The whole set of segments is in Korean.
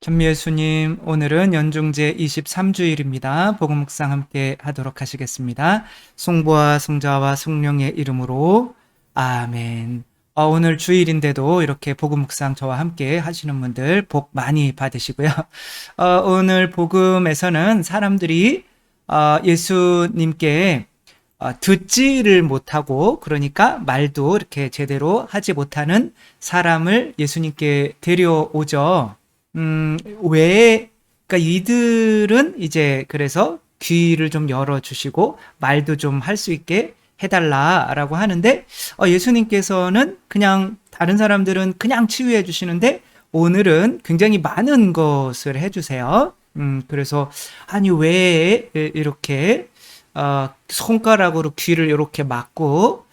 천미예수님, 오늘은 연중제 23주일입니다. 복음 묵상 함께 하도록 하시겠습니다. 성부와 성자와 성령의 이름으로 아멘. 오늘 주일인데도 이렇게 복음 묵상 저와 함께 하시는 분들 복 많이 받으시고요. 오늘 복음에서는 사람들이 예수님께 듣지를 못하고, 그러니까 말도 이렇게 제대로 하지 못하는 사람을 예수님께 데려오죠. 왜, 그러니까 이들은 이제 그래서 귀를 좀 열어주시고 말도 좀 할 수 있게 해달라라고 하는데, 예수님께서는 그냥 다른 사람들은 그냥 치유해 주시는데 오늘은 굉장히 많은 것을 해주세요. 그래서 아니 왜 이렇게 손가락으로 귀를 이렇게 막고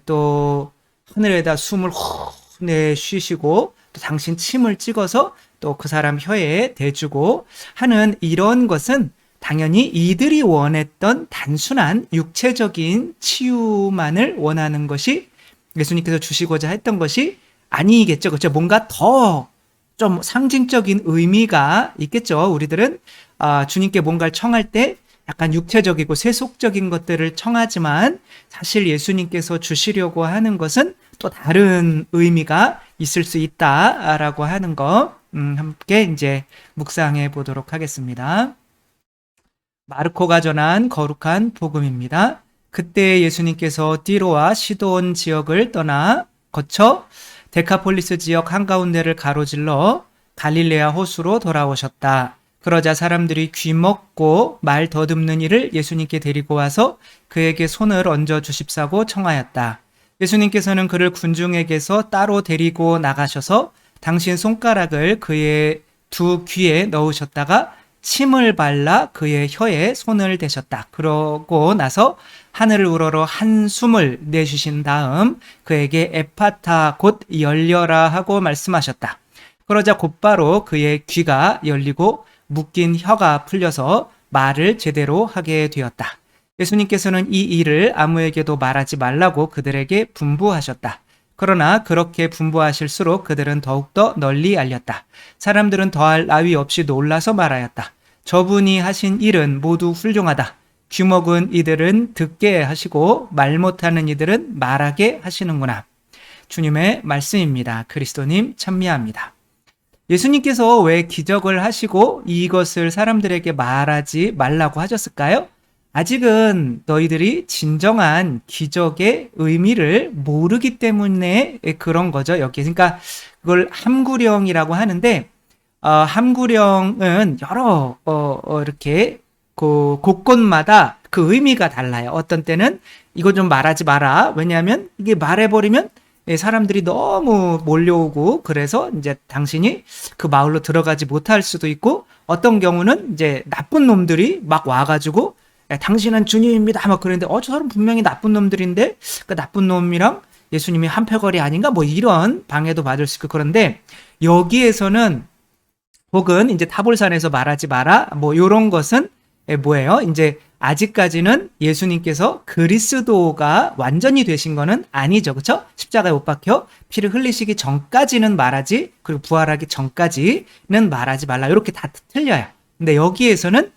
또 하늘에다 숨을 호 내쉬시고 또 당신 침을 찍어서 또 그 사람 혀에 대주고 하는 이런 것은 당연히 이들이 원했던 단순한 육체적인 치유만을 원하는 것이 예수님께서 주시고자 했던 것이 아니겠죠. 그렇죠? 뭔가 더 좀 상징적인 의미가 있겠죠. 우리들은 주님께 뭔가를 청할 때 약간 육체적이고 세속적인 것들을 청하지만 사실 예수님께서 주시려고 하는 것은 또 다른 의미가 있을 수 있다라고 하는 거 함께 이제 묵상해 보도록 하겠습니다. 마르코가 전한 거룩한 복음입니다. 그때 예수님께서 띠로와 시돈 지역을 떠나 거쳐 데카폴리스 지역 한가운데를 가로질러 갈릴레아 호수로 돌아오셨다. 그러자 사람들이 귀먹고 말 더듬는 이를 예수님께 데리고 와서 그에게 손을 얹어 주십사고 청하였다. 예수님께서는 그를 군중에게서 따로 데리고 나가셔서 당신 손가락을 그의 두 귀에 넣으셨다가 침을 발라 그의 혀에 손을 대셨다. 그러고 나서 하늘을 우러러 한숨을 내쉬신 다음 그에게 에파타 곧 열려라 하고 말씀하셨다. 그러자 곧바로 그의 귀가 열리고 묶인 혀가 풀려서 말을 제대로 하게 되었다. 예수님께서는 이 일을 아무에게도 말하지 말라고 그들에게 분부하셨다. 그러나 그렇게 분부하실수록 그들은 더욱더 널리 알렸다. 사람들은 더할 나위 없이 놀라서 말하였다. 저분이 하신 일은 모두 훌륭하다. 귀먹은 이들은 듣게 하시고 말 못하는 이들은 말하게 하시는구나. 주님의 말씀입니다. 그리스도님 찬미합니다. 예수님께서 왜 기적을 하시고 이것을 사람들에게 말하지 말라고 하셨을까요? 아직은 너희들이 진정한 기적의 의미를 모르기 때문에 그런 거죠. 여기. 그러니까 그걸 함구령이라고 하는데, 함구령은 여러, 이렇게, 곳곳마다 그 의미가 달라요. 어떤 때는 이거 좀 말하지 마라. 왜냐하면 이게 말해버리면 사람들이 너무 몰려오고 그래서 이제 당신이 그 마을로 들어가지 못할 수도 있고, 어떤 경우는 이제 나쁜 놈들이 막 와가지고 당신은 주님입니다 막 그랬는데 저 사람 분명히 나쁜 놈들인데 그 나쁜 놈이랑 예수님이 한패거리 아닌가 뭐 이런 방해도 받을 수 있고. 그런데 여기에서는 혹은 이제 타볼산에서 말하지 마라 뭐 이런 것은 뭐예요? 이제 아직까지는 예수님께서 그리스도가 완전히 되신 거는 아니죠. 그렇죠? 십자가에 못 박혀 피를 흘리시기 전까지는 말하지, 그리고 부활하기 전까지는 말하지 말라. 이렇게 다 틀려요. 근데 여기에서는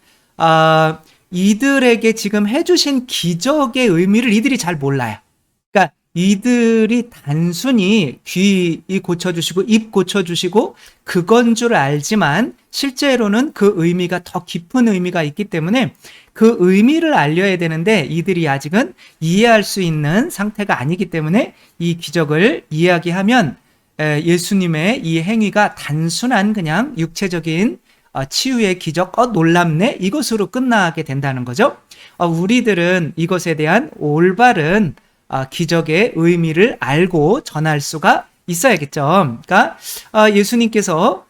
이들에게 지금 해주신 기적의 의미를 이들이 잘 몰라요. 그러니까 이들이 단순히 귀 고쳐주시고 입 고쳐주시고 그건 줄 알지만 실제로는 그 의미가 더 깊은 의미가 있기 때문에 그 의미를 알려야 되는데 이들이 아직은 이해할 수 있는 상태가 아니기 때문에 이 기적을 이야기하면 예수님의 이 행위가 단순한 그냥 육체적인 치유의 기적, 놀랍네 이것으로 끝나게 된다는 거죠. 우리들은 이것에 대한 올바른 기적의 의미를 알고 전할 수가 있어야겠죠. 그러니까 예수님께서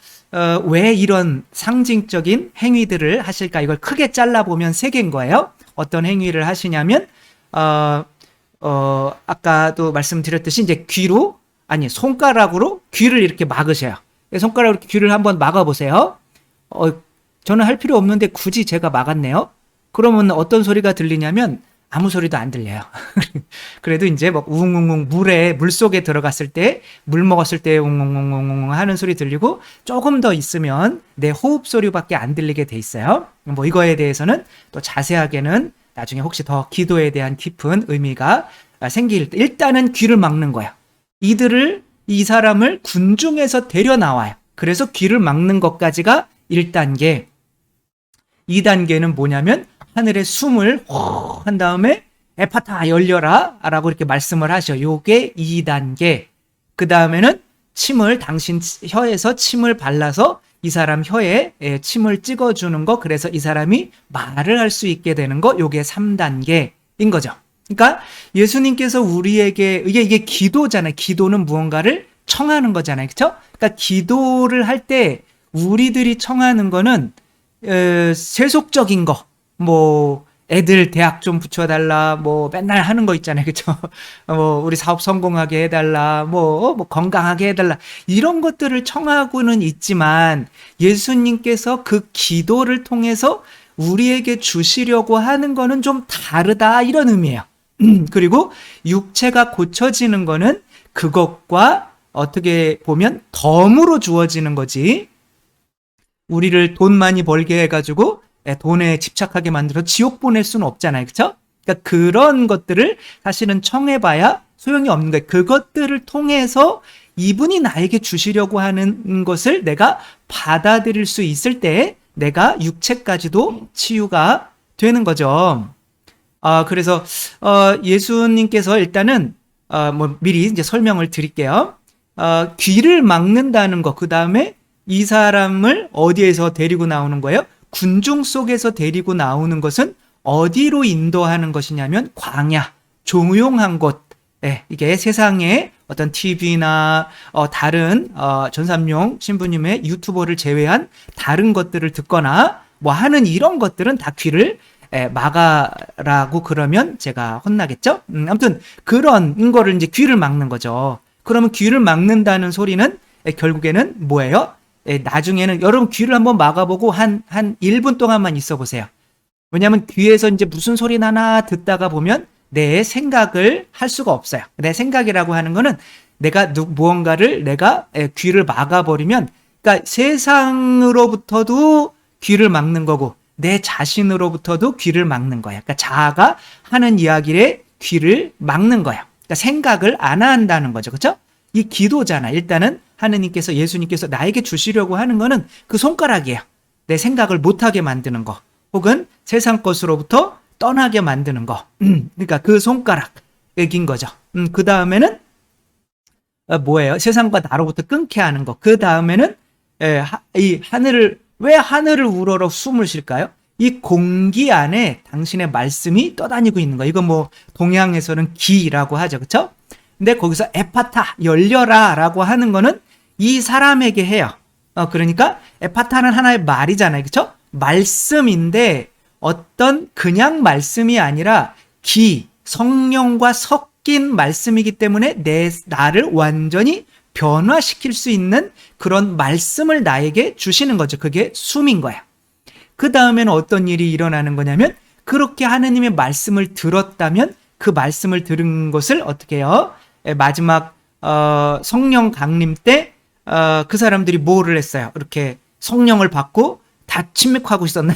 왜 이런 상징적인 행위들을 하실까? 이걸 크게 잘라보면 세 개인 거예요. 어떤 행위를 하시냐면 아까도 말씀드렸듯이 이제 손가락으로 귀를 이렇게 막으셔요. 손가락으로 귀를 한번 막아보세요. 저는 할 필요 없는데 굳이 제가 막았네요. 그러면 어떤 소리가 들리냐면 아무 소리도 안 들려요. 그래도 이제 뭐 웅웅웅 물 속에 들어갔을 때, 물 먹었을 때 웅웅웅웅 하는 소리 들리고 조금 더 있으면 내 호흡 소리밖에 안 들리게 돼 있어요. 뭐 이거에 대해서는 또 자세하게는 나중에 혹시 더 기도에 대한 깊은 의미가 생길 때 일단은 귀를 막는 거야. 이 사람을 군중에서 데려 나와요. 그래서 귀를 막는 것까지가 1단계. 2단계는 뭐냐면 하늘에 숨을 호 한 다음에 에파타 열려라 라고 이렇게 말씀을 하셔. 요게 2단계. 그 다음에는 당신 혀에서 침을 발라서 이 사람 혀에 침을 찍어주는 거, 그래서 이 사람이 말을 할 수 있게 되는 거, 요게 3단계인 거죠. 그러니까 예수님께서 우리에게 이게 기도잖아요. 기도는 무언가를 청하는 거잖아요. 그렇죠? 그러니까 기도를 할 때 우리들이 청하는 거는 세속적인 거, 뭐 애들 대학 좀 붙여달라, 뭐 맨날 하는 거 있잖아요. 그렇죠? 뭐 우리 사업 성공하게 해달라, 뭐 건강하게 해달라, 이런 것들을 청하고는 있지만 예수님께서 그 기도를 통해서 우리에게 주시려고 하는 거는 좀 다르다, 이런 의미예요. 그리고 육체가 고쳐지는 거는 그것과 어떻게 보면 덤으로 주어지는 거지, 우리를 돈 많이 벌게 해가지고 돈에 집착하게 만들어 지옥 보낼 수는 없잖아요. 그렇죠? 그러니까 그런 것들을 사실은 청해봐야 소용이 없는 거예요. 그것들을 통해서 이분이 나에게 주시려고 하는 것을 내가 받아들일 수 있을 때 내가 육체까지도 치유가 되는 거죠. 그래서 예수님께서 일단은 뭐 미리 이제 설명을 드릴게요. 귀를 막는다는 거, 그 다음에 이 사람을 어디에서 데리고 나오는 거예요? 군중 속에서 데리고 나오는 것은 어디로 인도하는 것이냐면 광야, 조용한 곳. 이게 세상에 어떤 TV나 다른 전삼용 신부님의 유튜버를 제외한 다른 것들을 듣거나 뭐 하는 이런 것들은 다 귀를 막아라고 그러면 제가 혼나겠죠? 아무튼 그런 거를 이제 귀를 막는 거죠. 그러면 귀를 막는다는 소리는 결국에는 뭐예요? 나중에는 여러분 귀를 한번 막아보고 한 1분 동안만 있어 보세요. 왜냐하면 귀에서 이제 무슨 소리 나나 듣다가 보면 내 생각을 할 수가 없어요. 내 생각이라고 하는 거는 무언가를 내가 귀를 막아버리면, 그러니까 세상으로부터도 귀를 막는 거고 내 자신으로부터도 귀를 막는 거야. 그러니까 자아가 하는 이야기에 귀를 막는 거야. 그러니까 생각을 안 한다는 거죠. 그렇죠? 이 기도잖아. 일단은 하느님께서, 예수님께서 나에게 주시려고 하는 거는 그 손가락이에요. 내 생각을 못하게 만드는 거, 혹은 세상 것으로부터 떠나게 만드는 거. 그러니까 그 손가락인 거죠. 그 다음에는 뭐예요? 세상과 나로부터 끊게 하는 거. 그 다음에는 이 하늘을, 왜 하늘을 우러러 숨을 쉴까요? 이 공기 안에 당신의 말씀이 떠다니고 있는 거. 이거 뭐 동양에서는 기라고 하죠. 그렇죠? 근데 거기서 에파타, 열려라 라고 하는 거는 이 사람에게 해요. 그러니까 에파타는 하나의 말이잖아요. 그렇죠? 말씀인데 어떤 그냥 말씀이 아니라 성령과 섞인 말씀이기 때문에 나를 완전히 변화시킬 수 있는 그런 말씀을 나에게 주시는 거죠. 그게 숨인 거야. 그 다음에는 어떤 일이 일어나는 거냐면, 그렇게 하느님의 말씀을 들었다면 그 말씀을 들은 것을 어떻게 해요? 마지막 성령 강림 때 그 사람들이 뭐를 했어요? 이렇게 성령을 받고 다 침묵하고 있었나?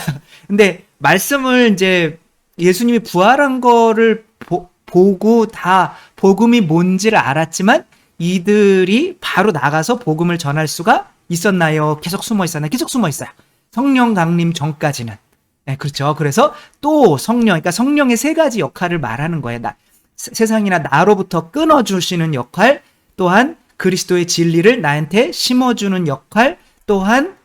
근데 말씀을 이제 예수님이 부활한 거를 보고 다 복음이 뭔지를 알았지만 이들이 바로 나가서 복음을 전할 수가 있었나요? 계속 숨어 있었나요? 계속 숨어 있어요. 성령 강림 전까지는. 네, 그렇죠. 그래서 또 그러니까 성령의 3가지 역할을 말하는 거예요. 세상이나 나로부터 끊어주시는 역할, 또한 그리스도의 진리를 나한테 심어주는 역할, 또한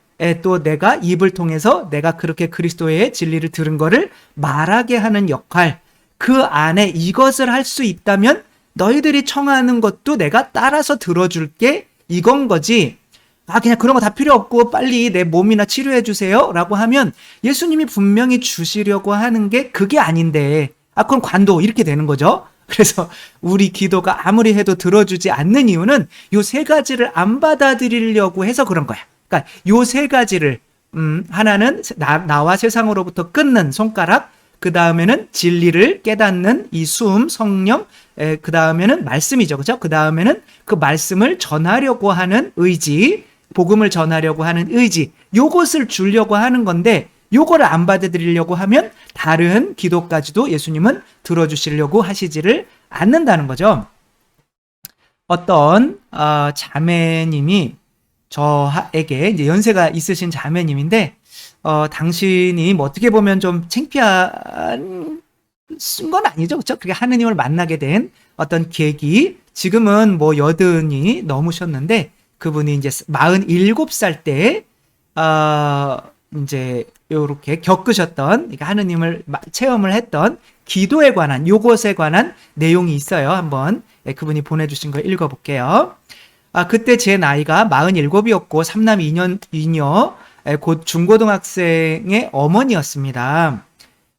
또 내가 입을 통해서 내가 그렇게 그리스도의 진리를 들은 거를 말하게 하는 역할. 그 안에 이것을 할 수 있다면 너희들이 청하는 것도 내가 따라서 들어줄게, 이건 거지. 그냥 그런 거 다 필요 없고 빨리 내 몸이나 치료해 주세요 라고 하면 예수님이 분명히 주시려고 하는 게 그게 아닌데, 그건 관도, 이렇게 되는 거죠. 그래서 우리 기도가 아무리 해도 들어주지 않는 이유는 요 3가지를 안 받아들이려고 해서 그런 거야. 그러니까 요 3가지를 하나는 나와 세상으로부터 끊는 손가락, 그 다음에는 진리를 깨닫는 이 숨, 성령, 그 다음에는 말씀이죠. 그죠? 그 다음에는 그 말씀을 전하려고 하는 의지, 복음을 전하려고 하는 의지, 요것을 주려고 하는 건데, 요거를 안 받아들이려고 하면 다른 기도까지도 예수님은 들어주시려고 하시지를 않는다는 거죠. 어떤 자매님이 저에게 이제 연세가 있으신 자매님인데, 당신이 뭐 어떻게 보면 좀 창피한 건 아니죠, 그렇죠? 그게 하느님을 만나게 된 어떤 계기. 지금은 뭐 80이 넘으셨는데 그분이 이제 47살 때 이제 요렇게 겪으셨던, 그러니까 하느님을 체험을 했던 기도에 관한, 요것에 관한 내용이 있어요. 한번 그분이 보내주신 거 읽어볼게요. 그때 제 나이가 47이었고 삼남 2녀 곧 중고등학생의 어머니였습니다.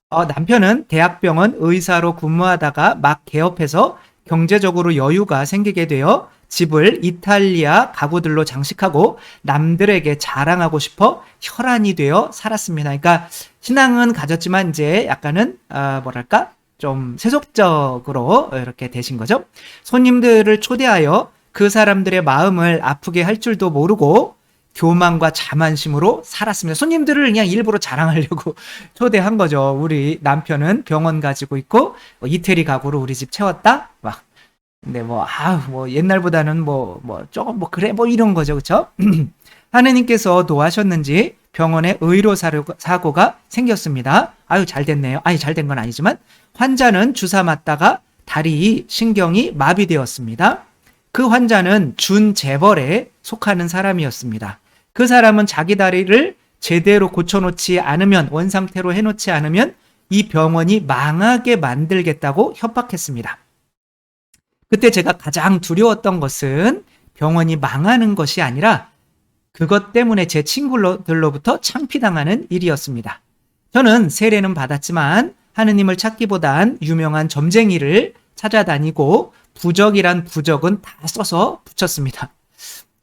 남편은 대학병원 의사로 근무하다가 막 개업해서 경제적으로 여유가 생기게 되어 집을 이탈리아 가구들로 장식하고 남들에게 자랑하고 싶어 혈안이 되어 살았습니다. 그러니까 신앙은 가졌지만 이제 약간은 뭐랄까 좀 세속적으로 이렇게 되신 거죠. 손님들을 초대하여 그 사람들의 마음을 아프게 할 줄도 모르고 교만과 자만심으로 살았습니다. 손님들을 그냥 일부러 자랑하려고 초대한 거죠. 우리 남편은 병원 가지고 있고 이태리 가구로 우리 집 채웠다. 막 근데 뭐 옛날보다는 조금 그래 이런 거죠, 그렇죠? 하느님께서 도와셨는지 병원에 의료 사고가 생겼습니다. 잘 됐네요. 잘 된 건 아니지만 환자는 주사 맞다가 다리 신경이 마비되었습니다. 그 환자는 준재벌에 속하는 사람이었습니다. 그 사람은 자기 다리를 제대로 고쳐놓지 않으면, 원상태로 해놓지 않으면 이 병원이 망하게 만들겠다고 협박했습니다. 그때 제가 가장 두려웠던 것은 병원이 망하는 것이 아니라 그것 때문에 제 친구들로부터 창피당하는 일이었습니다. 저는 세례는 받았지만 하느님을 찾기보단 유명한 점쟁이를 찾아다니고 부적이란 부적은 다 써서 붙였습니다.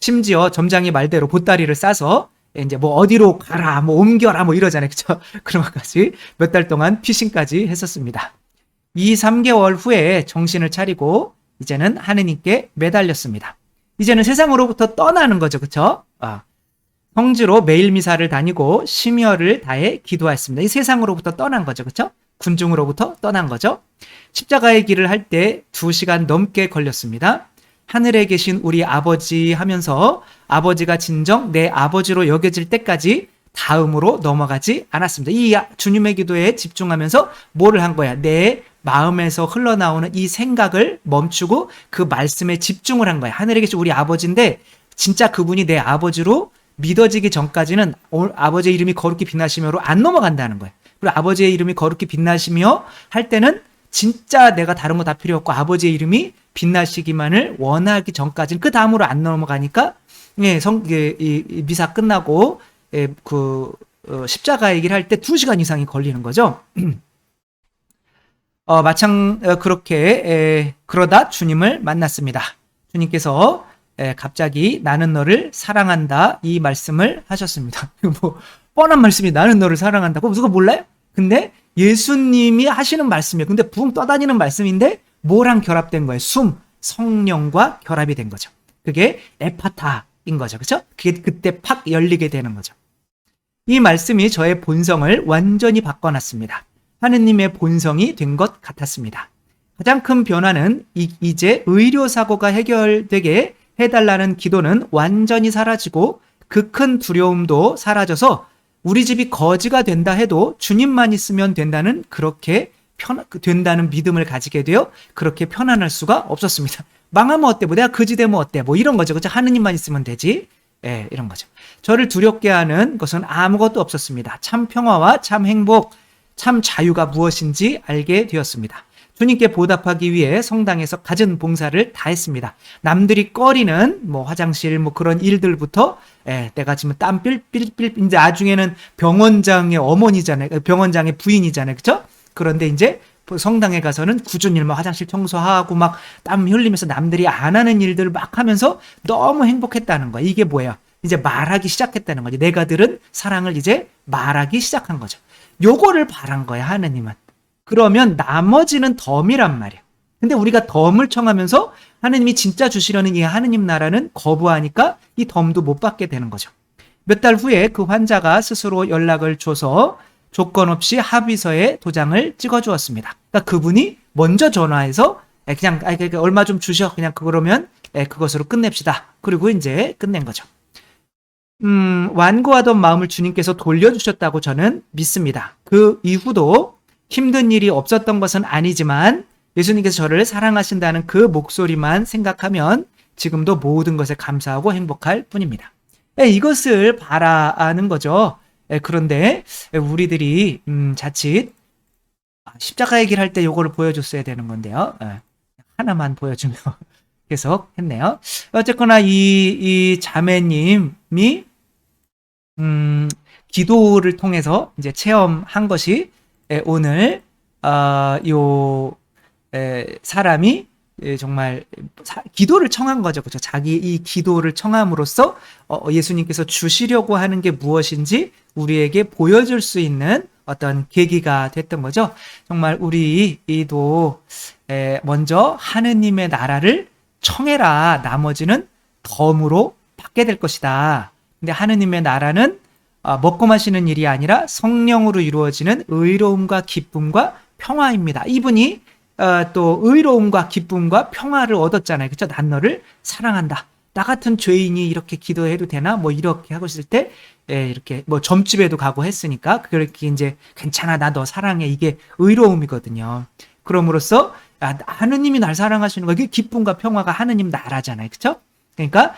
심지어 점장이 말대로 보따리를 싸서 이제 어디로 가라, 옮겨라, 이러잖아요. 그쵸? 그런 것까지 몇 달 동안 피싱까지 했었습니다. 2-3개월 후에 정신을 차리고 이제는 하느님께 매달렸습니다. 이제는 세상으로부터 떠나는 거죠. 그쵸? 성지로 매일 미사를 다니고 심혈을 다해 기도했습니다. 이 세상으로부터 떠난 거죠. 그쵸? 군중으로부터 떠난 거죠. 십자가의 길을 할 때 2시간 넘게 걸렸습니다. 하늘에 계신 우리 아버지 하면서 아버지가 진정 내 아버지로 여겨질 때까지 다음으로 넘어가지 않았습니다. 이 주님의 기도에 집중하면서 뭐를 한 거야? 내 마음에서 흘러나오는 이 생각을 멈추고 그 말씀에 집중을 한 거야. 하늘에 계신 우리 아버지인데 진짜 그분이 내 아버지로 믿어지기 전까지는 아버지의 이름이 거룩히 빛나시며로 안 넘어간다는 거예요. 그리고 아버지의 이름이 거룩히 빛나시며 할 때는 진짜 내가 다른 거 다 필요 없고 아버지의 이름이 빛나시기만을 원하기 전까지는 그 다음으로 안 넘어가니까 이 미사 끝나고 십자가 얘기를 할 때 2시간 이상이 걸리는 거죠. 그렇게 그러다 주님을 만났습니다. 주님께서 갑자기 나는 너를 사랑한다 이 말씀을 하셨습니다. 뻔한 말씀이 나는 너를 사랑한다고 누가 몰라요? 근데 예수님이 하시는 말씀이에요. 근데 붕 떠다니는 말씀인데 뭐랑 결합된 거예요? 성령과 결합이 된 거죠. 그게 에파타인 거죠. 그렇죠? 그게 그때 팍 열리게 되는 거죠. 이 말씀이 저의 본성을 완전히 바꿔놨습니다. 하느님의 본성이 된 것 같았습니다. 가장 큰 변화는 이제 의료사고가 해결되게 해달라는 기도는 완전히 사라지고 그 큰 두려움도 사라져서 우리 집이 거지가 된다 해도 주님만 있으면 된다는 된다는 믿음을 가지게 되어 그렇게 편안할 수가 없었습니다. 망하면 어때? 내가 거지 되면 어때? 이런 거죠. 그죠? 하느님만 있으면 되지. 이런 거죠. 저를 두렵게 하는 것은 아무것도 없었습니다. 참 평화와 참 행복, 참 자유가 무엇인지 알게 되었습니다. 주님께 보답하기 위해 성당에서 갖은 봉사를 다 했습니다. 남들이 꺼리는 화장실 그런 일들부터 내가 지금 땀 삘삘삘 이제 나중에는 병원장의 어머니잖아요. 병원장의 부인이잖아요. 그렇죠? 그런데 이제 성당에 가서는 굳은 일 화장실 청소하고 땀 흘리면서 남들이 안 하는 일들을 막 하면서 너무 행복했다는 거야. 이게 뭐예요? 이제 말하기 시작했다는 거지. 내가 들은 사랑을 이제 말하기 시작한 거죠. 요거를 바란 거야, 하느님은. 그러면 나머지는 덤이란 말이야. 근데 우리가 덤을 청하면서 하느님이 진짜 주시려는 이 하느님 나라는 거부하니까 이 덤도 못 받게 되는 거죠. 몇 달 후에 그 환자가 스스로 연락을 줘서 조건 없이 합의서에 도장을 찍어 주었습니다. 그러니까 그분이 먼저 전화해서 그냥 얼마 좀 주셔. 그냥 그러면 그것으로 끝냅시다. 그리고 이제 끝낸 거죠. 완고하던 마음을 주님께서 돌려주셨다고 저는 믿습니다. 그 이후도 힘든 일이 없었던 것은 아니지만 예수님께서 저를 사랑하신다는 그 목소리만 생각하면 지금도 모든 것에 감사하고 행복할 뿐입니다. 이것을 바라는 거죠. 그런데 우리들이 자칫 십자가 얘기를 할 때 요거를 보여줬어야 되는 건데요. 하나만 보여주면 계속 했네요. 어쨌거나 이 자매님이 기도를 통해서 이제 체험한 것이 오늘 요 사람이 정말 기도를 청한 거죠. 그렇죠? 자기 이 기도를 청함으로써 예수님께서 주시려고 하는 게 무엇인지 우리에게 보여줄 수 있는 어떤 계기가 됐던 거죠. 정말 우리도 먼저 하느님의 나라를 청해라. 나머지는 덤으로 받게 될 것이다. 근데 하느님의 나라는 먹고 마시는 일이 아니라 성령으로 이루어지는 의로움과 기쁨과 평화입니다. 이분이 또 의로움과 기쁨과 평화를 얻었잖아요. 그렇죠? 난 너를 사랑한다. 나 같은 죄인이 이렇게 기도해도 되나? 뭐 이렇게 하고 있을 때 이렇게 뭐 점집에도 가고 했으니까 그렇게 이제 괜찮아. 나 너 사랑해. 이게 의로움이거든요. 그럼으로써 하느님이 날 사랑하시는 거 이게 기쁨과 평화가 하느님 나라잖아요. 그렇죠? 그러니까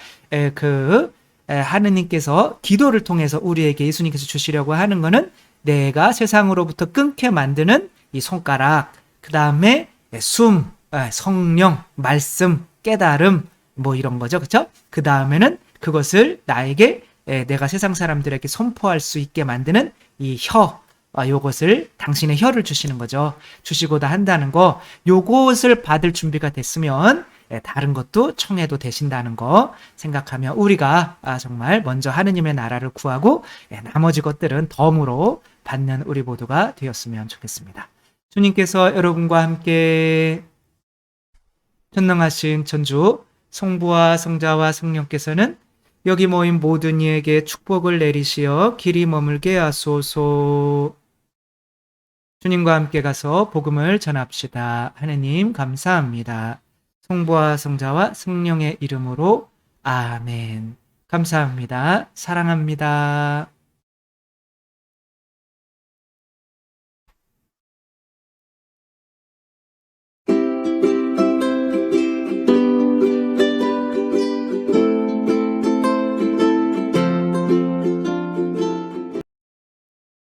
하느님께서 기도를 통해서 우리에게 예수님께서 주시려고 하는 거는 내가 세상으로부터 끊게 만드는 이 손가락, 그 다음에 성령, 말씀, 깨달음 뭐 이런 거죠. 그렇죠? 그 다음에는 그것을 나에게 내가 세상 사람들에게 선포할 수 있게 만드는 이 혀, 요것을 당신의 혀를 주시는 거죠. 주시고다 한다는 거, 요것을 받을 준비가 됐으면 다른 것도 청해도 되신다는 거 생각하며 우리가 정말 먼저 하느님의 나라를 구하고 나머지 것들은 덤으로 받는 우리 모두가 되었으면 좋겠습니다. 주님께서 여러분과 함께 전능하신 천주 성부와 성자와 성령께서는 여기 모인 모든 이에게 축복을 내리시어 길이 머물게 하소서. 주님과 함께 가서 복음을 전합시다. 하느님 감사합니다. 성부와 성자와 성령의 이름으로 아멘. 감사합니다. 사랑합니다.